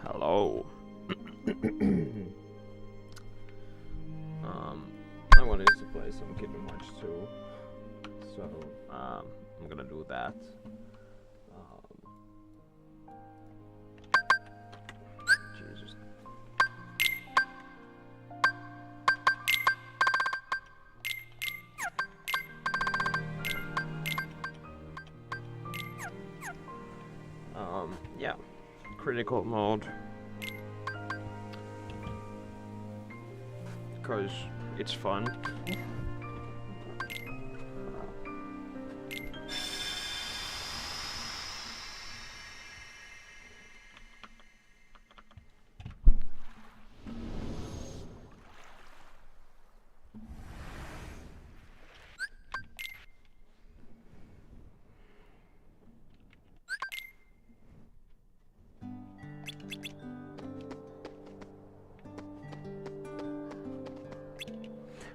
Hello. I wanted to play some Kingdom Hearts 2, so I'm gonna do that. Jesus. Yeah, critical mode. Because it's fun.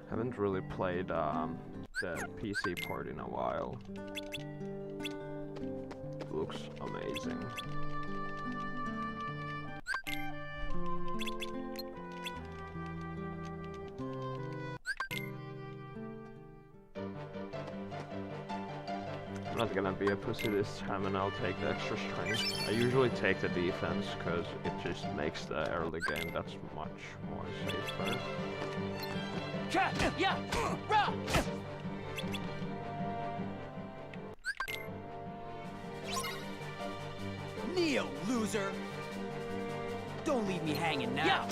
Haven't really played the PC port in a while. It looks amazing. I'm not gonna be a pussy this time and I'll take the extra strength. I usually take the defense because it just makes the early game that's much more safer. Yeah. Neo, loser! Don't leave me hanging now. Yeah.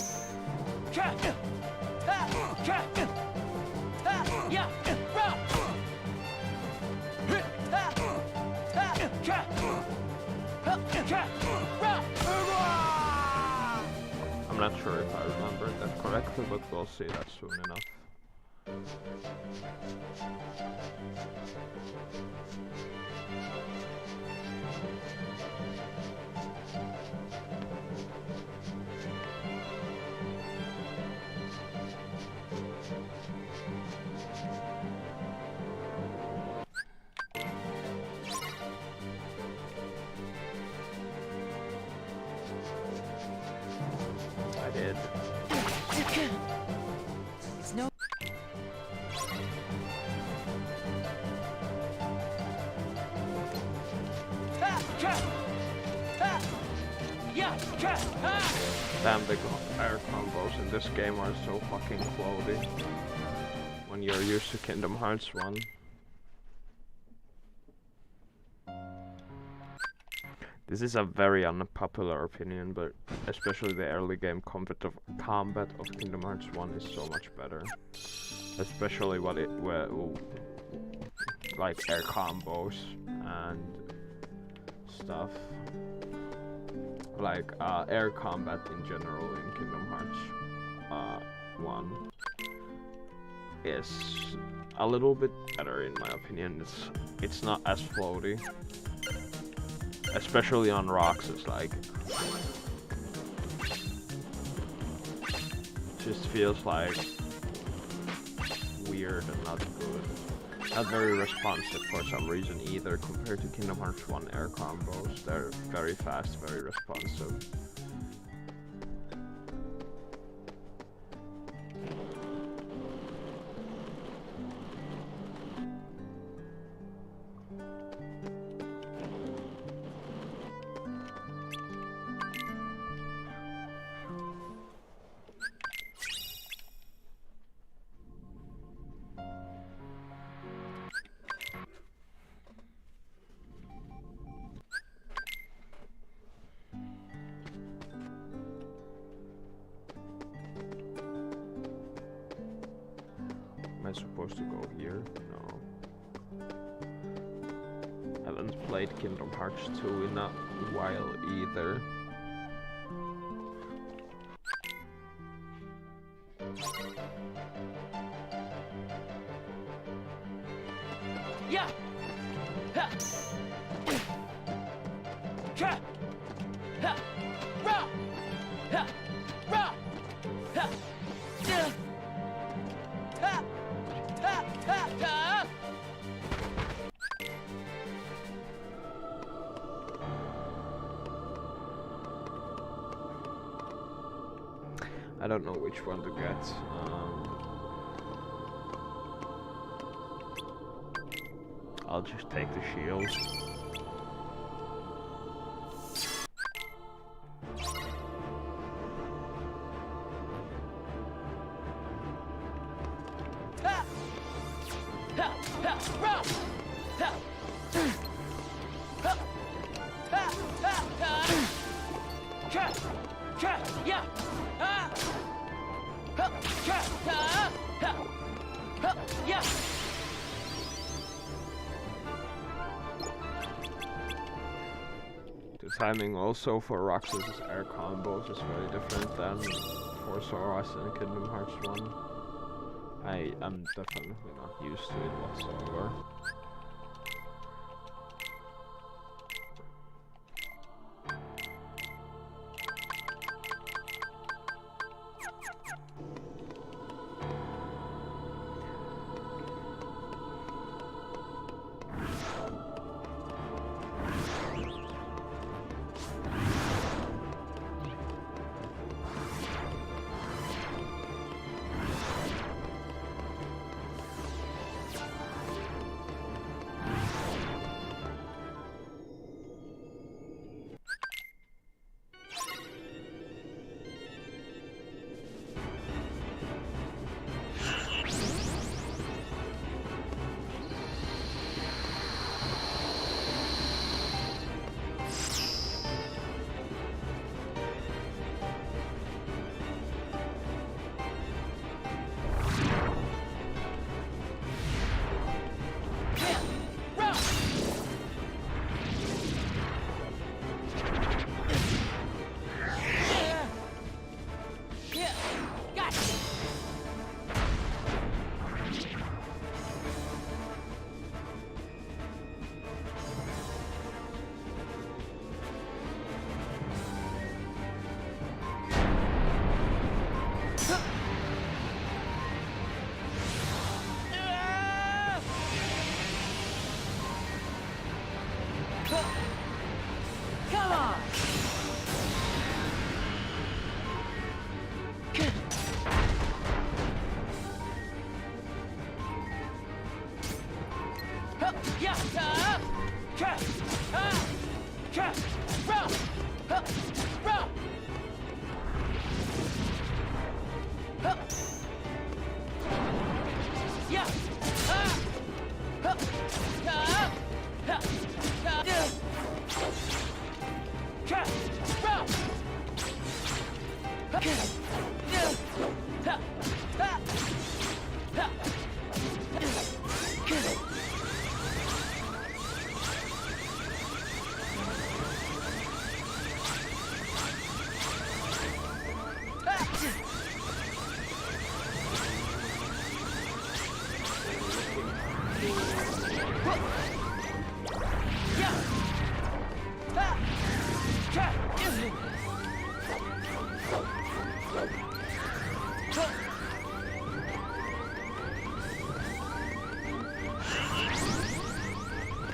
I'm not sure if I remember that correctly, but we'll see that soon enough. I did. No. Damn, the air combos in this game are so fucking floaty when you're used to Kingdom Hearts 1. This is a very unpopular opinion, but especially the early game combat of Kingdom Hearts 1 is so much better. Especially like air combos and stuff. Like air combat in general in Kingdom Hearts 1 is a little bit better in my opinion. It's not as floaty. Especially on rocks, it's like just feels like weird and not good. Not very responsive for some reason either compared to Kingdom Hearts 1 air combos. They're very fast, very responsive. Am I supposed to go here? No. Haven't played Kingdom Hearts 2 in a while either. Yeah. I don't know which one to get. I'll just take the shield. The timing also for Roxas's air combos is very different than for Sora's in Kingdom Hearts 1. I am definitely not used to it whatsoever.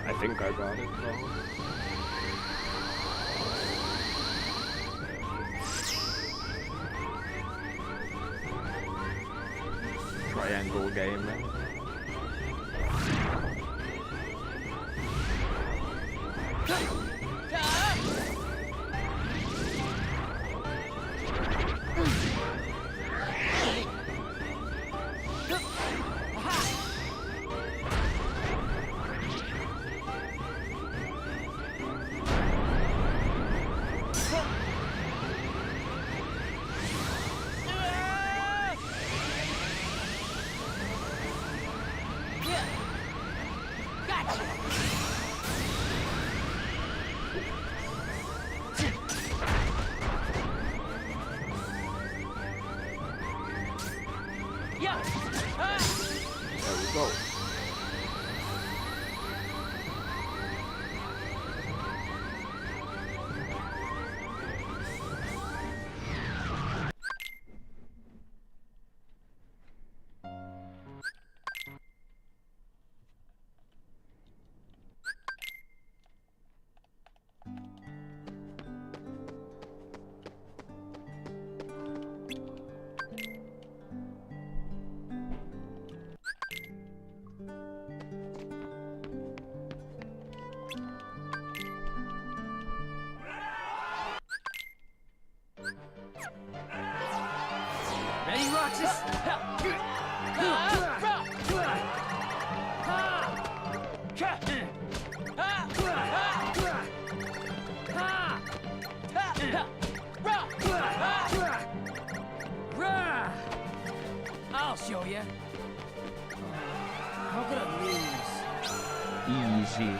I think I got it wrong. Triangle gaming. I'll show you. How could I lose? Easy.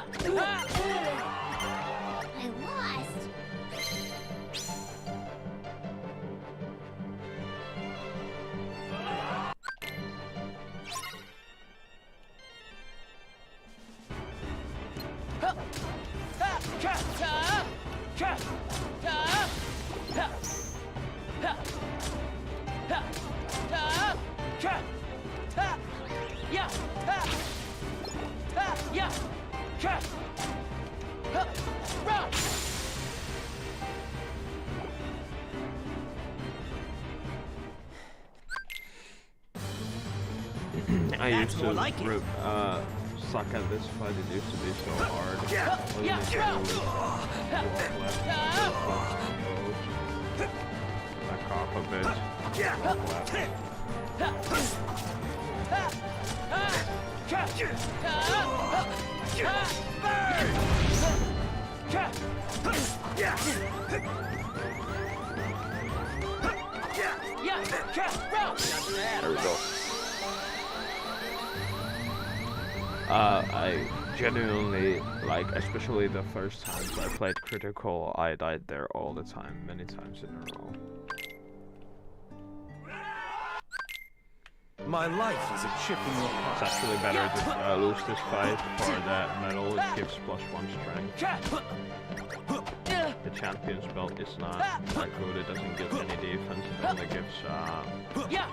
I lost. I That's used more to like it. suck at this fight. It used to be so hard. Wasn't it really walk left, back off a bit. Walk left. There we go. I genuinely, like, especially the first times I played Critical, I died there all the time, many times in a row. My life is a chip in your It's heart. actually better to lose this fight for that medal. It gives +1 strength. The champion's belt is not that good. It doesn't give any defense. It only gives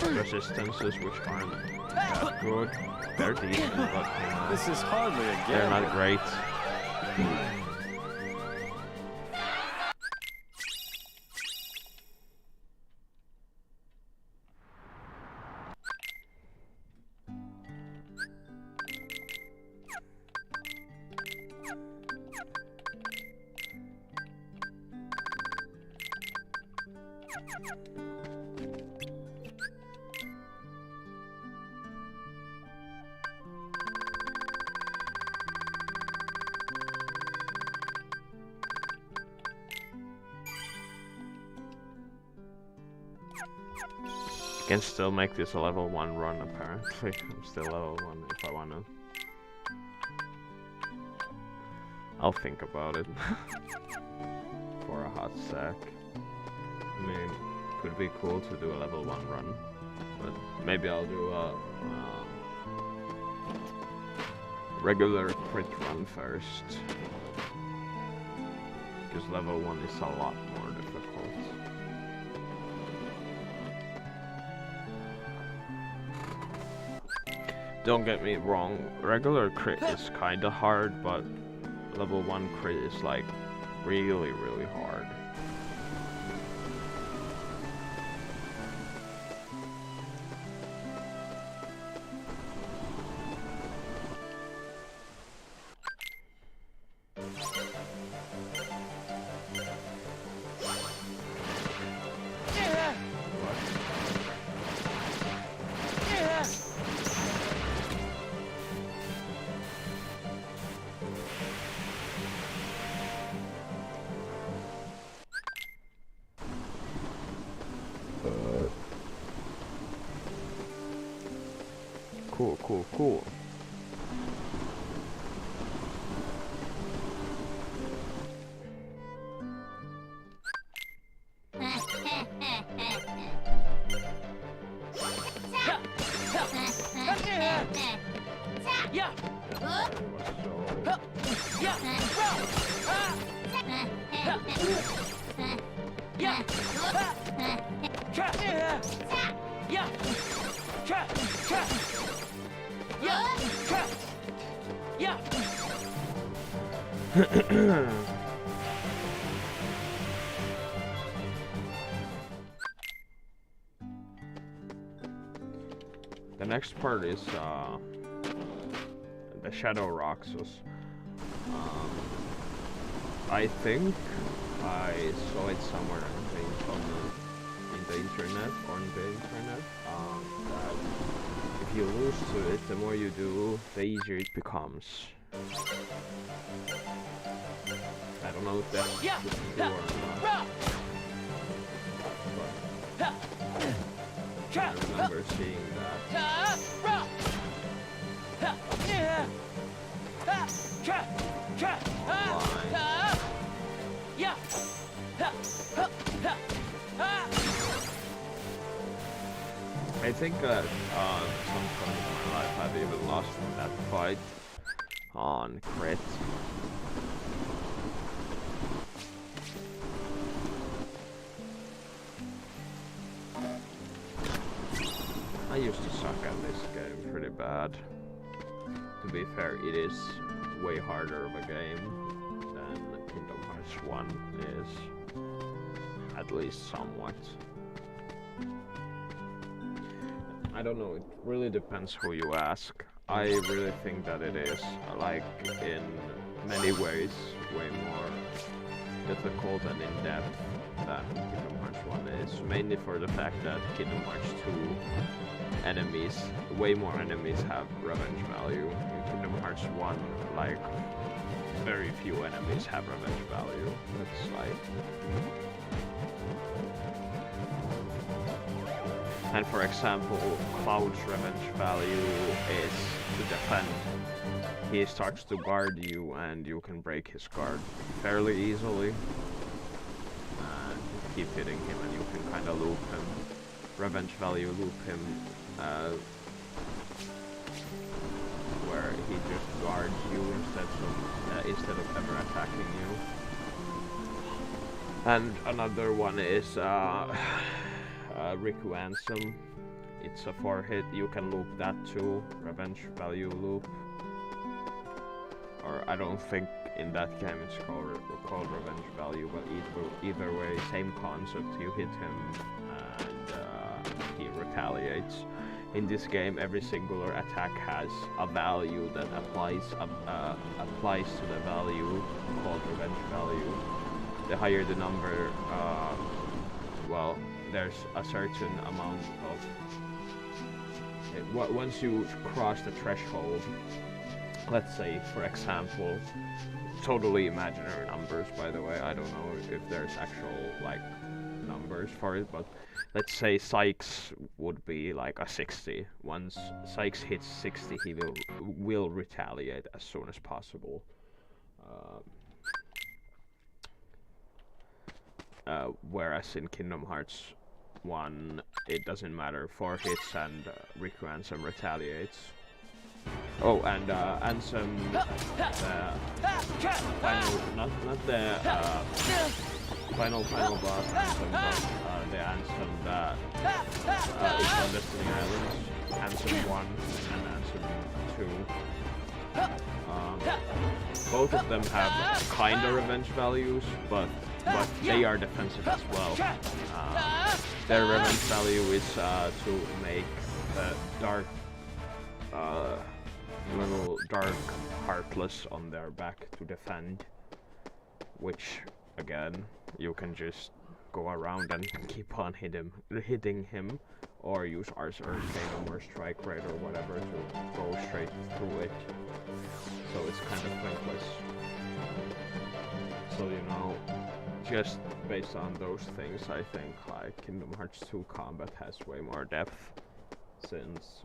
resistances, which aren't that good. They're decent, but you know, This is hardly a they're game. not great. I can still make this a level 1 run, apparently. I'm still level 1 if I wanna. I'll think about it. For a hot sec. I mean, could be cool to do a level 1 run. But maybe I'll do a regular crit run first. Because level 1 is a lot more difficult. Don't get me wrong, regular crit is kinda hard, but level 1 crit is like really, really hard. Cool, cool, cool. The next part is the Shadow Roxas. I think I saw it somewhere in the internet, that if you lose to it, the more you do, the easier it becomes. I don't know if that's true or not. But I remember seeing that. I think that some point in my life I've even lost that fight on crit. I used to suck at this game pretty bad. To be fair, it is way harder of a game than Kingdom Hearts 1 is. At least somewhat. I don't know, it really depends who you ask. I really think that it is, like, in many ways, way more difficult and in-depth than Kingdom Hearts 1 is. Mainly for the fact that Kingdom Hearts 2 enemies, way more enemies have revenge value. In Kingdom Hearts 1, like, very few enemies have revenge value. That's like... And for example, Cloud's revenge value is to defend. He starts to guard you and you can break his guard fairly easily. And keep hitting him and you can kind of loop him. Revenge value loop him where he just guards you instead of ever attacking you. And another one is Riku Ansem. It's a 4-hit, you can loop that too, revenge value loop. Or I don't think in that game it's called revenge value, but either way, same concept, you hit him and he retaliates. In this game, every singular attack has a value that applies to the value called revenge value. The higher the number, well, there's a certain amount of... once you cross the threshold, let's say, for example, totally imaginary numbers, by the way, I don't know if there's actual, like, numbers for it, but let's say Sykes would be like a 60. Once Sykes hits 60, he will retaliate as soon as possible. Whereas in Kingdom Hearts 1, it doesn't matter. 4 hits and Riku Ansem retaliates. Oh, and Ansem, final boss Ansem, but the Ansem that is on Destiny Islands, Ansem 1 and Ansem 2. Both of them have kinda revenge values, but they are defensive as well. Their revenge value is to make the dark, little dark Heartless on their back to defend, which again you can just go around and keep on hitting him, or use Ars Arcanum or Strike Rate or whatever to go straight through it. So it's kind of pointless. So you know, just based on those things, I think like Kingdom Hearts 2 combat has way more depth, since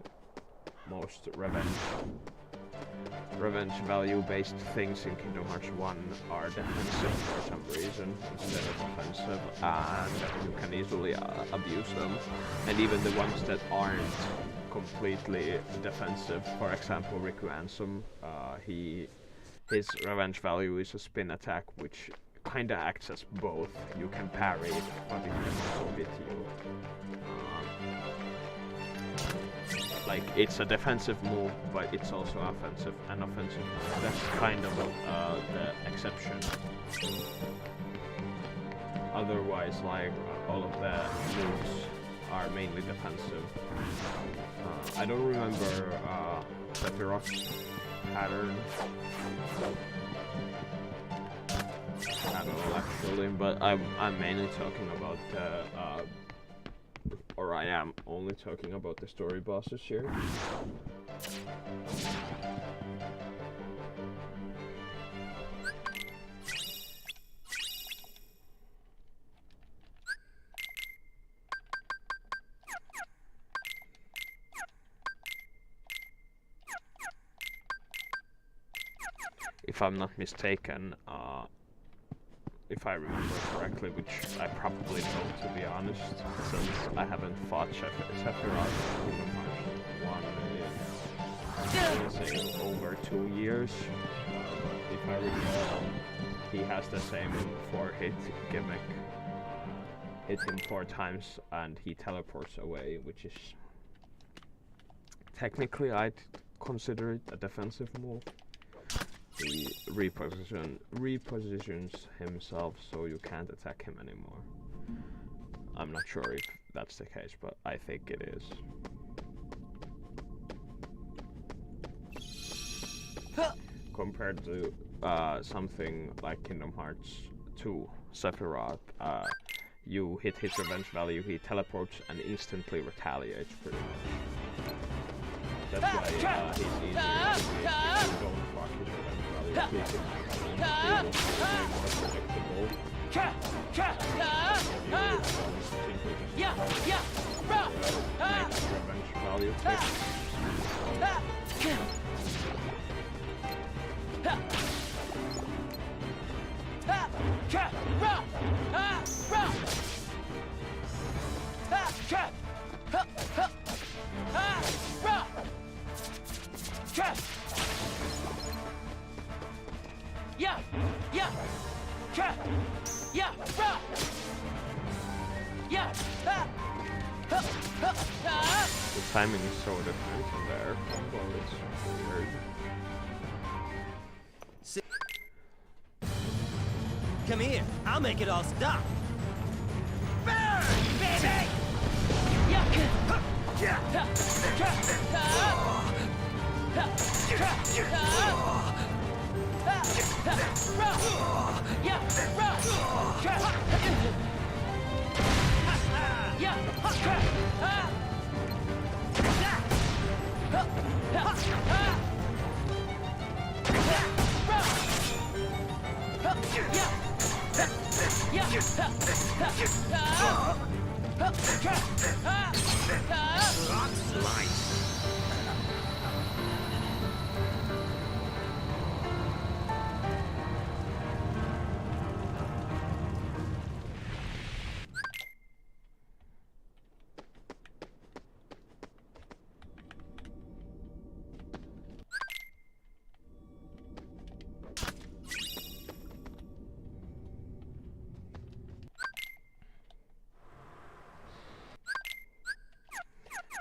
most revenge value based things in Kingdom Hearts 1 are defensive for some reason instead of offensive, and you can easily abuse them. And even the ones that aren't completely defensive, for example Riku Ansem, his revenge value is a spin attack, which kinda acts as both. You can parry it, but it can also hit you. Like, it's a defensive move, but it's also offensive. An offensive move. That's kind of the exception. Otherwise, like, all of the moves are mainly defensive. I don't remember Sephiroth's pattern at all, actually, but I'm mainly talking about or I am only talking about the story bosses here. If I'm not mistaken, if I remember correctly, which I probably don't, to be honest, since I haven't fought Sephiroth in Kingdom Hearts 1 in over 2 years. But if I recall, he has the same 4-hit gimmick. Hit him 4 times and he teleports away, which is technically I'd consider it a defensive move. He repositions himself so you can't attack him anymore. I'm not sure if that's the case, but I think it is. Compared to something like Kingdom Hearts 2, Sephiroth, you hit his revenge value, he teleports and instantly retaliates pretty much. That's why he's easier to hit. You don't fuck his revenge value. He's way more predictable. Make his revenge value tick. The timing is so different in their combo, it's weird. Come here, I'll make it all stop. Burn, baby!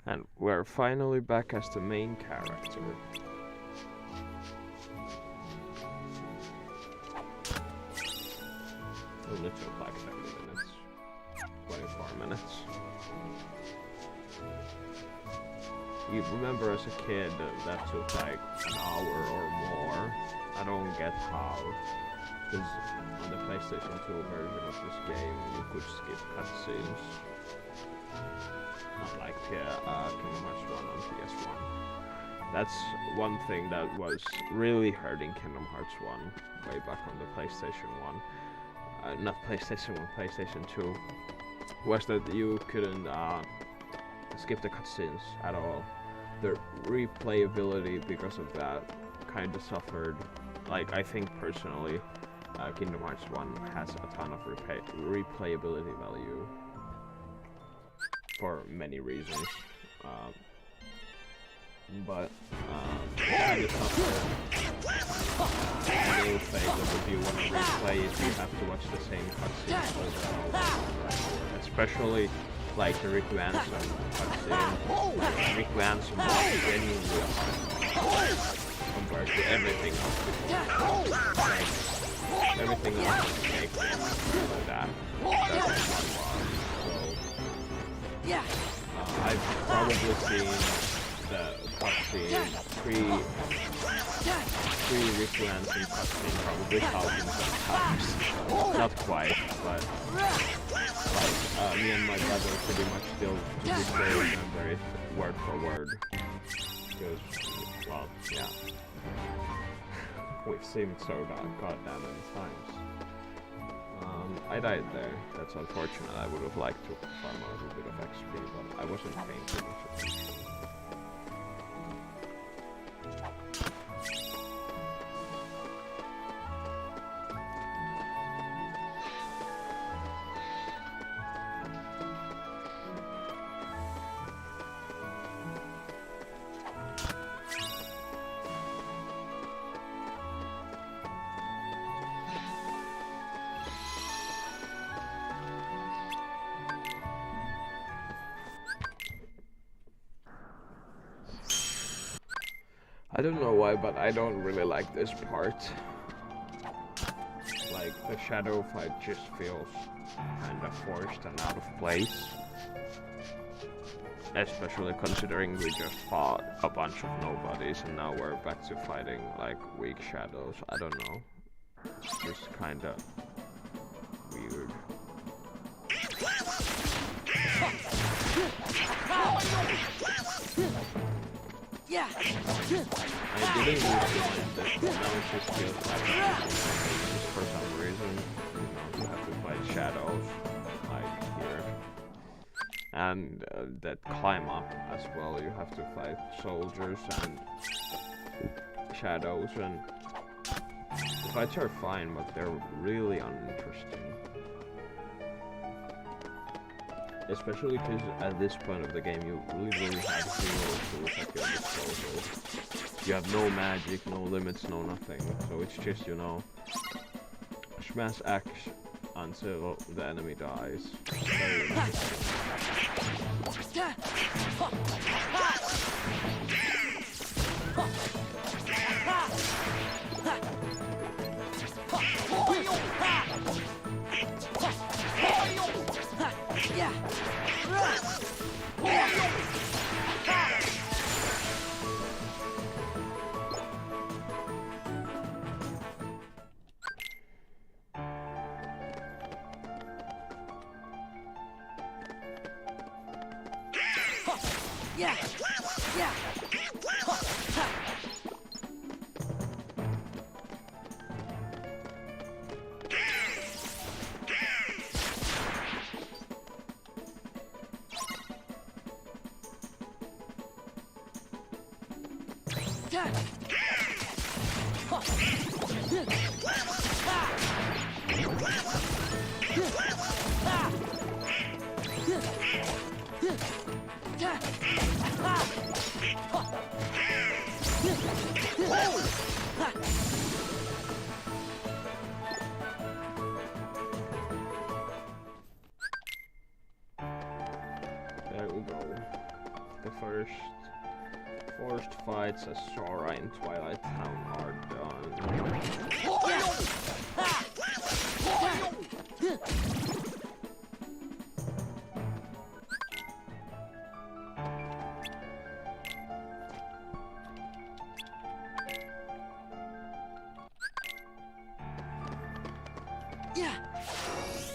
And we're finally back as the main character. Only took like 30 minutes. 24 minutes. You remember as a kid that took like an hour or more. I don't get how. Because on the PlayStation 2 version of this game you could skip cutscenes. Not like Kingdom Hearts 1 on PS1. That's one thing that was really hurting Kingdom Hearts 1 way back on the PlayStation 1. not PlayStation 1, PlayStation 2, was that you couldn't skip the cutscenes at all. The replayability because of that kind of suffered. Like, I think personally, Kingdom Hearts 1 has a ton of replayability value for many reasons. But kind of suffered. The old phase of if you want to replay it, you have to watch the same cutscenes over and over and over. Especially like the Rick Ransom cutscene. Rick Ransom was genuinely hard compared to everything else before. Like, everything else was fake like that. That's what fun was. So, I've probably seen the cutscene pre-Rick Ransom cutscene probably thousands of times. Not quite, but like me and my brother pretty much still to this day remember it word for word. Because, well, yeah. We've seen it so goddamn many times. I died there. That's unfortunate. I would have liked to farm a little bit of XP, but I wasn't paying too much attention. I don't know why, but I don't really like this part. Like, the shadow fight just feels kind of forced and out of place. Especially considering we just fought a bunch of nobodies and now we're back to fighting, like, weak shadows. I don't know. It's just kinda weird. I didn't use to mind this, but now it just feels like just for some reason, you have to fight shadows, like here. And that climb up as well, you have to fight soldiers and shadows, and the fights are fine, but they're really uninteresting. Especially because at this point of the game you really have zero tools at your disposal. You have no magic, no limits, no nothing. So it's just, you know, smash X until the enemy dies. Very There we go. The first forced fights as Sora in Twilight Town are done.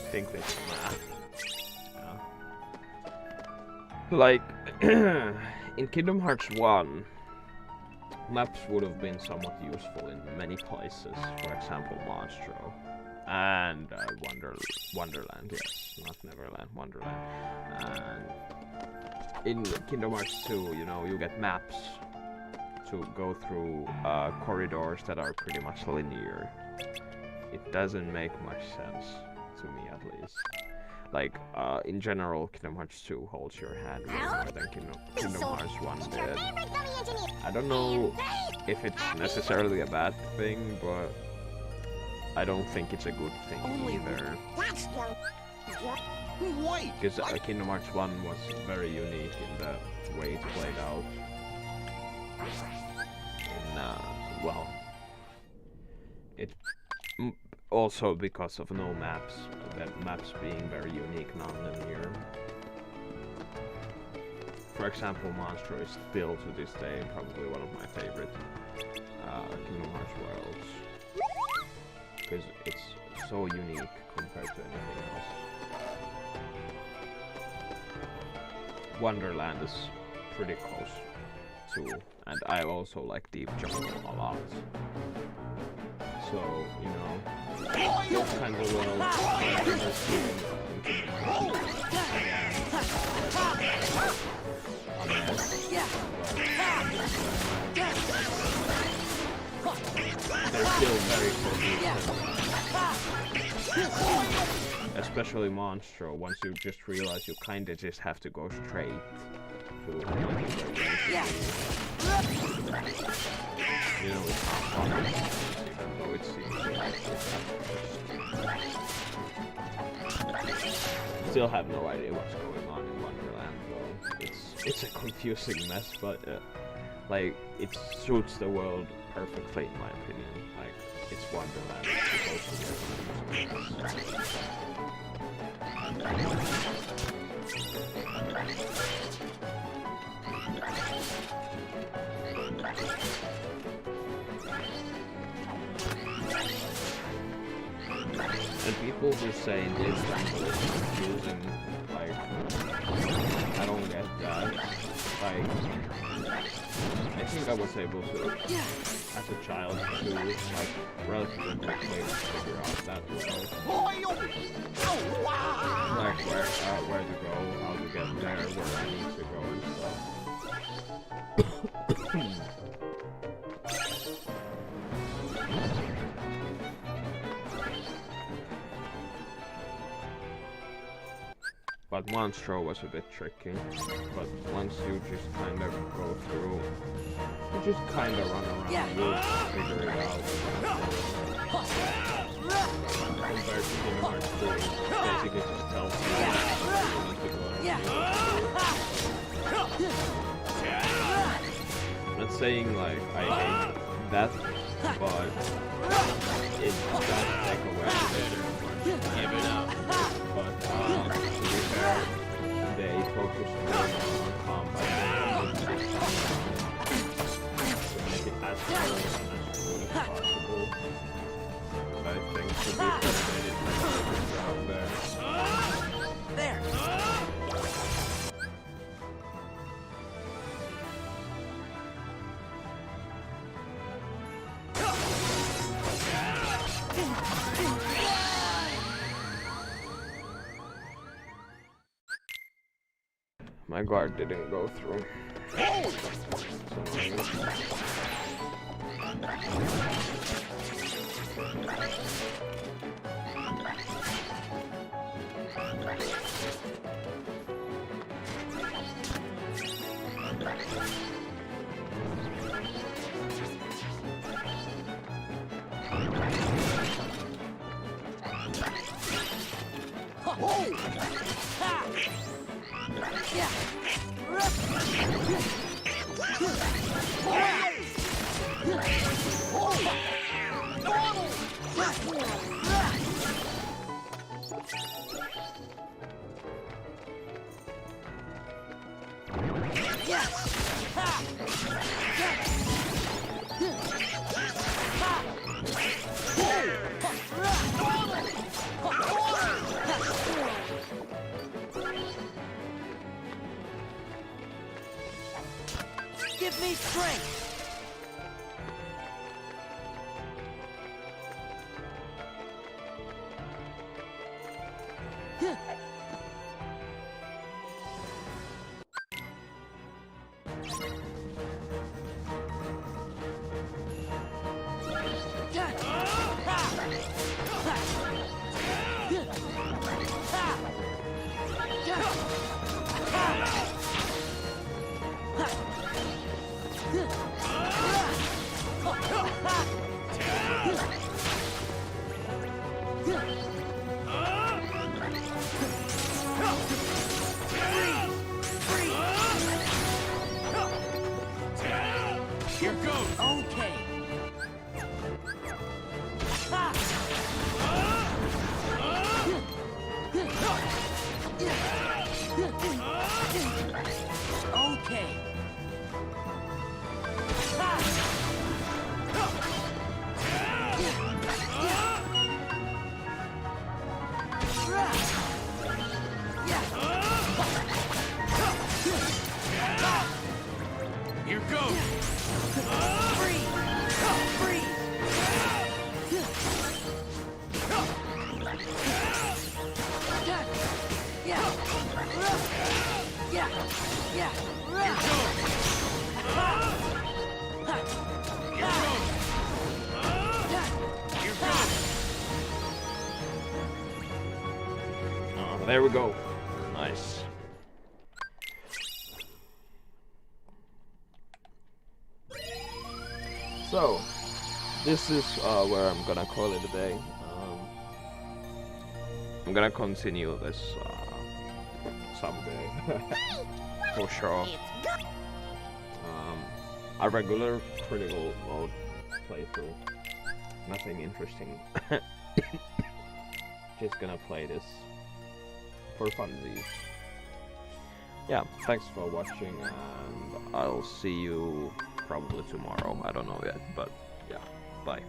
I think that's math. Like, in Kingdom Hearts 1, maps would have been somewhat useful in many places, for example Monstro. and Wonderland, yes, not Neverland, Wonderland. And in Kingdom Hearts 2, you know, you get maps to go through corridors that are pretty much linear. It doesn't make much sense to me, at least. Like, in general, Kingdom Hearts 2 holds your hand way more than Kingdom Hearts 1 did. I don't know if it's necessarily a bad thing, but I don't think it's a good thing either. Because Kingdom Hearts 1 was very unique in the way it played out. And, well, it also because of no maps, the maps being very unique, non-linear. For example, Monstro is still to this day probably one of my favorite Kingdom Hearts worlds. Because it's so unique compared to anything else. Wonderland is pretty close too, and I also like Deep Jungle a lot. So, you know, this kind of world I've never seen in Kingdom Hearts. A mess, but they're still very cohesive. Especially Monstro, once you just realize you kinda just have to go straight to where you need to be. You know, it's not fun, even though it seems like still have no idea what's going on in Wonderland, though. It's a confusing mess, but like, it suits the world perfectly in my opinion. Like, it's Wonderland, it's supposed to be a confusing mess. And people who say this jungle is confusing, like, I don't get that. Like, I think I was able to, as a child, to, like, relatively quickly figure out that world. Like, where to go, how to get there, where I need to go and stuff. But Monstro was a bit tricky, but once you just kind of go through, you just kind of run around, you figure it out. Compared to Kingdom Hearts 2, basically just tells you where you need to go. I'm not saying like I hate that, but it does take away later. Give it up. But to be fair, they focus more on combat to make it as fun and as smooth as possible. I think to be fair, they did like a good job there. There! My guard didn't go through. Give me strength! Here goes. Okay. Okay. Here goes. Free. Free. There we go. Nice. So, this is where I'm gonna call it a day. I'm gonna continue this someday, for sure. A regular critical mode playthrough. Nothing interesting. Just gonna play this for funsies. Yeah, thanks for watching, and I'll see you probably tomorrow. I don't know yet, but yeah, bye.